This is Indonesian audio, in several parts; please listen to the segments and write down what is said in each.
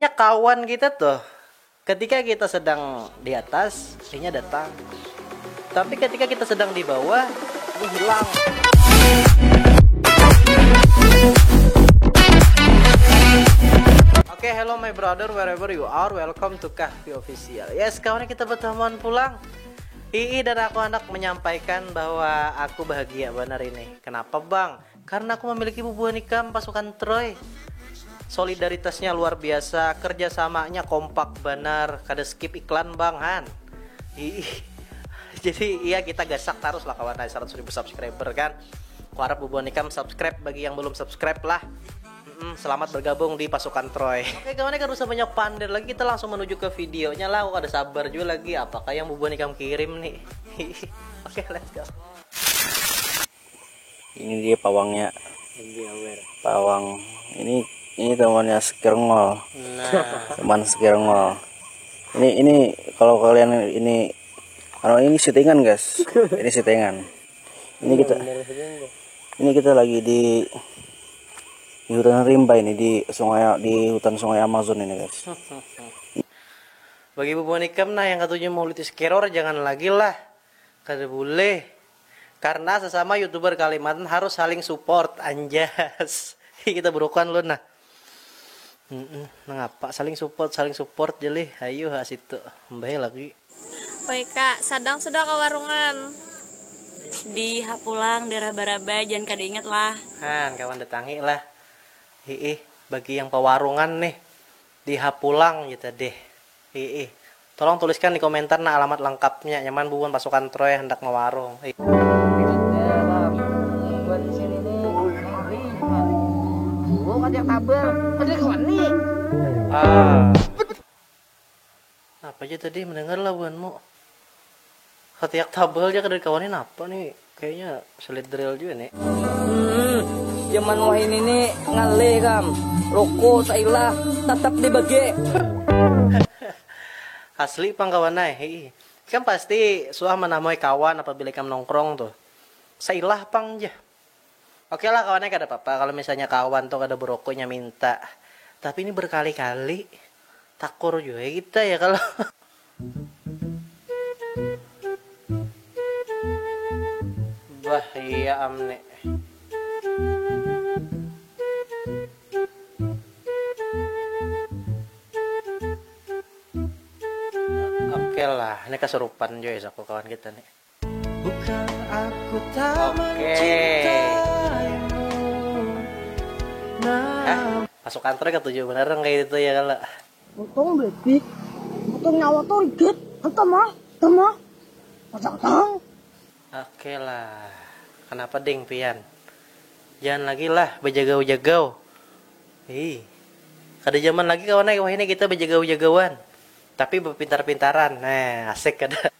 Ya kawan kita tuh, ketika kita sedang di atas, dia datang. Tapi ketika kita sedang di bawah, dia hilang. Oke, hello my brother, wherever you are, welcome to Kahfi Official. Yes, kawan kita bertemuan pulang. Ii dan aku anak menyampaikan bahwa aku bahagia benar ini. Kenapa bang? Karena aku memiliki bubuan nikam pasukan Troy. Solidaritasnya luar biasa, kerjasamanya kompak benar, kada skip iklan bang Han. Jadi iya kita gasak terus lah kawan 100.000 subscriber kan. Aku harap bubuan nikam subscribe bagi yang belum subscribe lah. Selamat bergabung di pasukan Troy. Oke kawan kan usah banyak pandir lagi, kita langsung menuju ke videonya lah. Aku ada sabar juga lagi apakah yang bubuan nikam kirim nih. Oke let's go. Ini dia pawangnya. Pawang ini temannya skirngol. Teman skirngol. Ini kalau kalian ini syutingan guys. Ini syutingan. Ini kita lagi di hutan rimba ini di hutan sungai Amazon ini guys. Bagi bubuan ikam nah yang katanya mau litis keror jangan lagi lah. Kada boleh. Karena sesama YouTuber Kalimantan harus saling support anjas. Kita berukan lu nah. Ngapa saling support jadi ayo situ mbah lagi. Baik kak, sadang sudah ke warungan di Hapulang di raba-raba jangan kada inget lah. Han kawan datangi lah. Bagi yang pewarungan nih di Hapulang gitu deh. Tolong tuliskan di komentar nah alamat lengkapnya. Nyaman bubuan pasukan Troy hendak mewarung. Apa aja tadi mendengar lah buanmu. Ketiak tabel aja dari kawanin apa nih? Kayaknya sulit drill juga nih. Zaman wah ini nih ngale kam. Roko sailah tetap dibagi. Asli pangkawanay. Kan pasti suah menamai kawan apabila kamu nongkrong tuh. Sailah pang aja. Oke lah kawannya kada apa-apa kalau misalnya kawan tuh kada berokonya minta. Tapi ini berkali-kali takur juga kita ya kalau bah iya amne. Oke lah, ini kesurupan juga aku kawan kita nih. Bukan aku tak mencintaimu. Pasukan Troy ketujuh beneran kayak gitu ya kalau. Untung baby, untung nyawa tuh riget, entah pasang. Oke lah, kenapa ding pian? Jangan lagi lah bejagau-jagau. Kada zaman lagi kawan wah ini kita bejagau-jagauan. Tapi berpintar-pintaran, nah asik kada.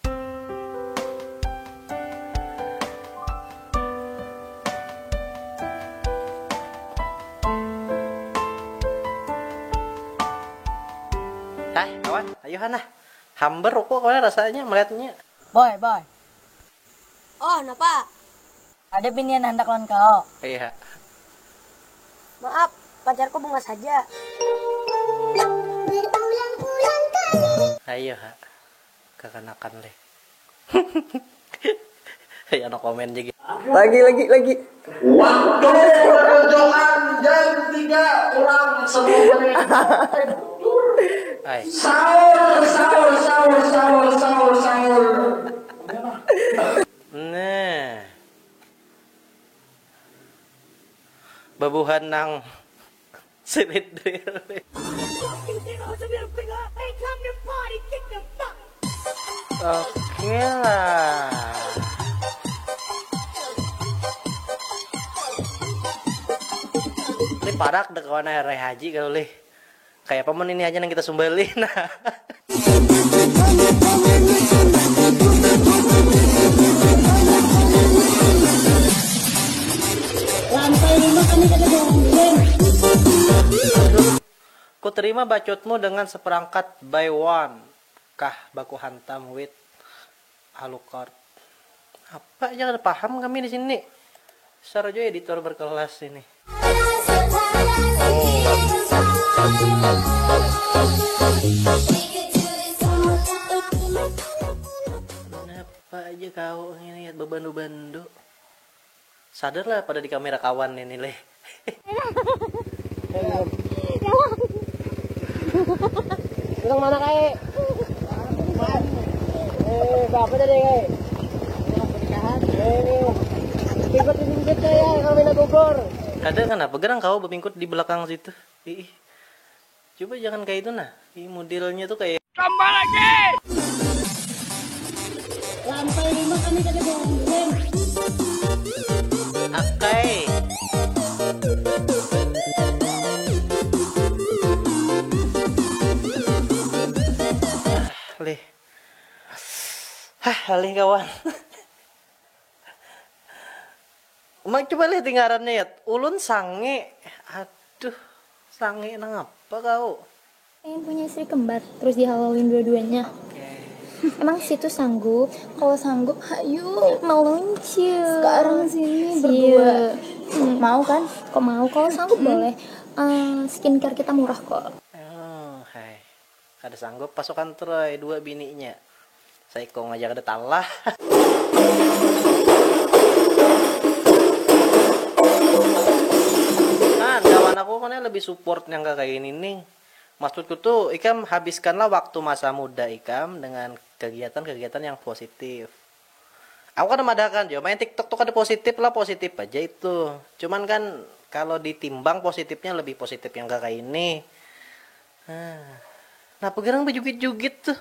Kawan, ayo Hana. Hamber kok kawan rasanya melihatnya. Boy. Oh, napa? Ada binian hendak lawan kau. Iya. Maaf, pacarku bunga saja. Ayo, kekanakan leh. Ya no komen juga. Lagi. Waktu perjokan jam 3 kurang 10 menit. Sahur. Nah. Babuhan nang silit drill. Oke lah. Ini parak dek kawan Rai Haji kalau leh. Kayak paman ini aja yang kita sumbali. Nah. Ku terima bacotmu dengan seperangkat by one. Kah baku hantam with Alucard. Apa aja kada paham kami di sini. Sarjo editor berkelas ini. kau ini bebandu-bandu. Sadarlah pada di kamera kawan ini leh. Orang mana kayak? Bapak tadi kayak? Pernikahan. Ikut ya, kami nak Bogor. Ada kenapa gerang kau bermingkut di belakang situ? Ih, coba jangan kayak itu nah. Ih, modelnya tuh kayak. Tambah lagi. Lantai 5 kami tadi bohong. Akai. Lih. Lih kawan. Mak coba lihat tinggarannya ya. Ulun sange. Aduh, sange nang apa kau? Pengen punya istri kembar, terus dihalalin dua-duanya. Emang situ sanggup? Kalau sanggup, ayo meluncur. Sekarang sini berdua. Mau kan? Kok mau? Kalau sanggup boleh. Skincare kita murah kok. Oh, hai. Kada sanggup pasukan Troy dua bininya. Saya kok ngajak ada talah. Nah, kawan aku kan lebih support yang kayak ini nih. Maksudku tuh, Ikam habiskanlah waktu masa muda Ikam dengan kegiatan-kegiatan yang positif. Aku kan madakan, jo main TikTok tuh ada positif lah, positif aja itu. Cuman kan kalau ditimbang positifnya lebih positif yang kayak ini. Nah, pegerang berjugit-jugit tuh.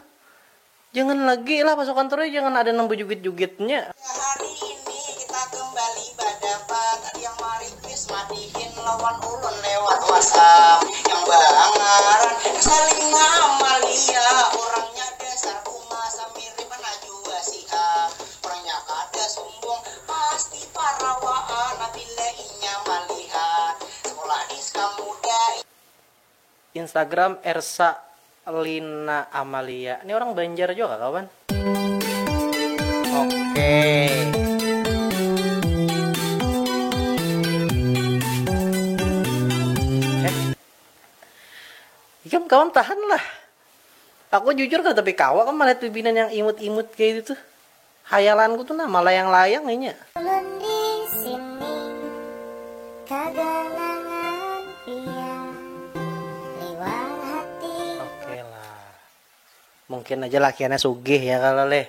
Jangan lagi lah pasukan Troy, jangan ada nang berjugit-jugitnya. Hari ini kita kembali berdapat yang mari please madihin lawan ulun lewat WhatsApp yang bangaran saling Amalia orangnya dasar bunga samirip najwa si A orangnya kada sumbung pasti parawaan nabila inya malihat sekolah di Muda. Instagram Ersa Lina Amalia. Ini orang Banjar juga kawan. Oke. Ikam kawan tahan lah. Aku jujur kan tapi kawan kan malah bibinan yang imut-imut kayak gitu. Hayalanku tuh nah malah yang layang kayaknya. Oke lah. Mungkin aja lakiannya sugih ya kalau leh.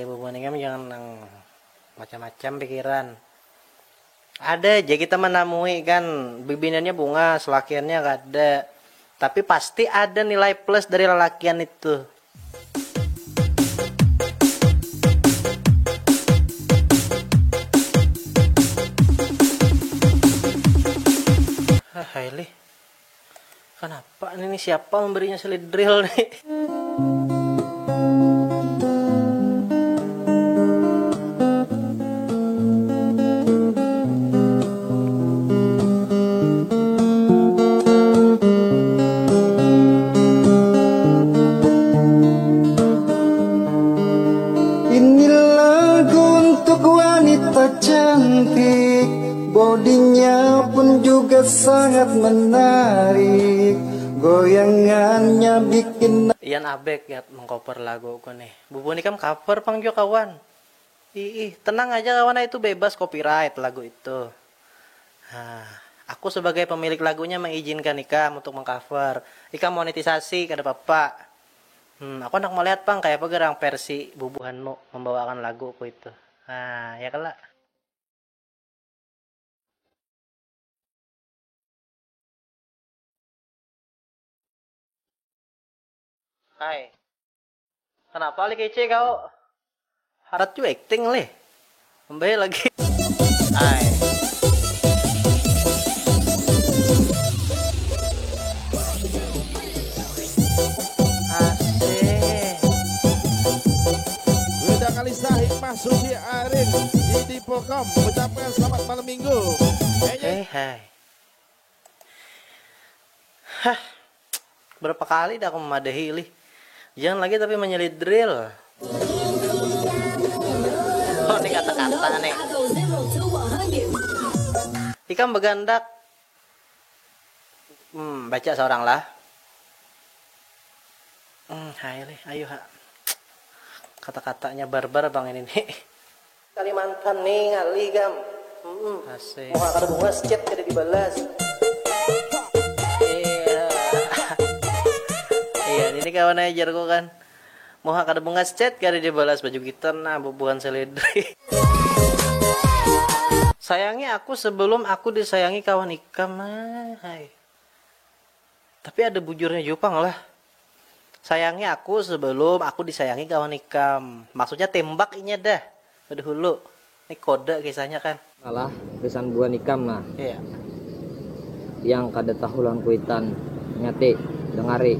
Bubuan Ikam jangan nang macam-macam pikiran. Ada aja kita menemui kan bibinannya bunga, selakiannya gak ada. Tapi pasti ada nilai plus dari lelakian itu. Haili. Kenapa ini siapa memberinya slide drill nih? Bodinya pun juga sangat menarik, goyangannya bikin. Ian Abek ya mengcover lagu aku nih. Bubun Ikam cover pangjo kawan. Tenang aja kawan, itu bebas copyright lagu itu. Nah, aku sebagai pemilik lagunya mengizinkan Ikam untuk mengcover. Ikam monetisasi kada apa-apa. Aku nak mau lihat pang kayak apa gerang versi bubuhanmu membawakan laguku itu. Nah, ya kelak. Hai. Kenapa li kece kau? Harap juga acting leh. Kembali lagi. Hai. Asik. Udah kali sahih Susi Arin di Pokom mengucapkan selamat malam minggu. Hai. Hah. Berapa kali dah aku memadahi li. Jangan lagi tapi menyelid drill. Oh, ini kata-kata nih. Ikam begandak. Baca seorang lah. Hai li, ayo ha. kata-katanya barbar bang ini nih. Kalimantan nih ngali gam. Asik. Mau ada bunga chat kada dibalas. Iya, ini kawan ajar kok kan. Mau ada bunga chat kada dibalas, baju kita nah bubuhan seledri. Sayangi aku sebelum aku disayangi kawan ikam. Hai. Tapi ada bujurnya Jupang lah. Sayangi aku sebelum aku disayangi kawan ikam. Maksudnya tembak ini dah. Udah hulu. Ini kode kisahnya kan. Alah, pesan buan ikam nah. Iya. Yang kada tahulan kuitan nyate dengari.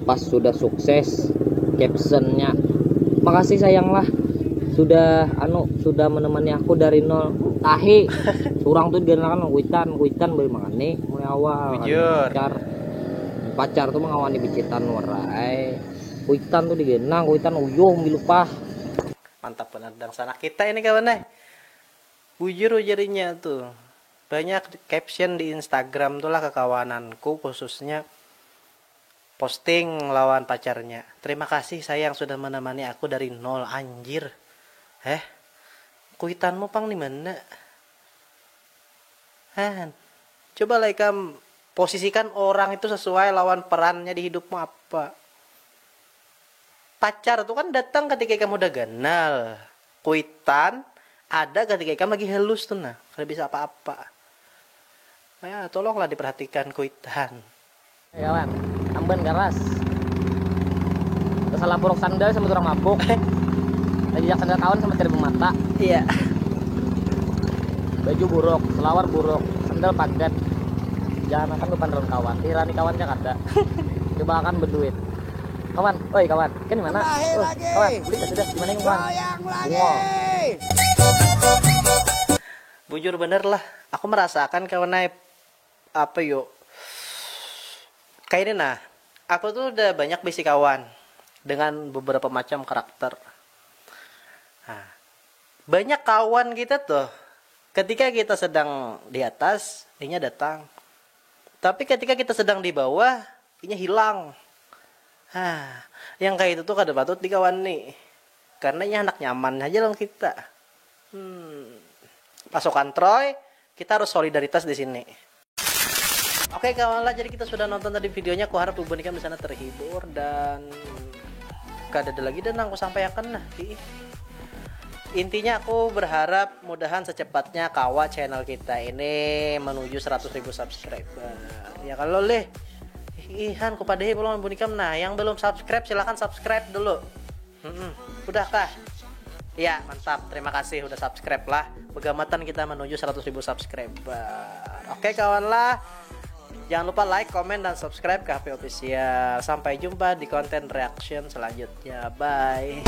Pas sudah sukses captionnya. Makasih sayang lah. Sudah menemani aku dari nol. Tahi. Surang tuh digenakan kuitan beri makane mulai awal. Pacar tuh mengawani bicitan warai. Kuitan tuh digenang, kuitan uyuh milupah. Mantap benar dan sana kita ini kawan. Bujur jarinya tuh. Banyak caption di Instagram tuh lah kekawananku khususnya posting lawan pacarnya. Terima kasih sayang sudah menemani aku dari nol. Anjir. Kuitanmu pang di mana? Coba lah ikam posisikan orang itu sesuai lawan perannya di hidupmu apa. Pacar tuh kan datang ketika kamu udah kenal. Kuitan ada ketika kamu lagi halus tuh nah. Kada bisa apa-apa. Ya tolonglah diperhatikan kuitan. Kawan, amben garas. Salah buruk sandal sama orang mabuk. Lagi jak sandal kawan sama cari mata. Iya. Baju buruk, selawar buruk, sandal padet. Jangan akan depan dalam kawan. Tirani kawannya kada. Coba akan berduit. Kawan, oi kawan, kan di mana? Kawan, beli sudah di mana kawan? Bujur bener lah. Aku merasakan kawan naik apa yuk? Kayak ini nah. Aku tuh udah banyak bisi kawan dengan beberapa macam karakter. Nah, banyak kawan kita tuh ketika kita sedang di atas, dia datang. Tapi ketika kita sedang di bawah, dia hilang. Yang kayak itu tuh kada patut dikawan nih. Karena ini anak nyaman aja loh kita. Pasukan Troy, kita harus solidaritas di sini. Oke kawan lah, jadi kita sudah nonton tadi videonya. Aku harap ibu nikam di sana terhibur dan kada ada lagi dan aku sampaikan nah. Intinya aku berharap mudahan secepatnya kawa channel kita ini menuju 100.000 subscriber. Ya kalau leh ihan kepada belum bunikam nah yang belum subscribe silahkan subscribe dulu. Udah kah? Ya mantap, terima kasih udah subscribe lah. Pegamatan kita menuju 100.000 subscriber. Oke kawan lah, jangan lupa like, comment, dan subscribe ke HP Official. Sampai jumpa di konten reaction selanjutnya. Bye.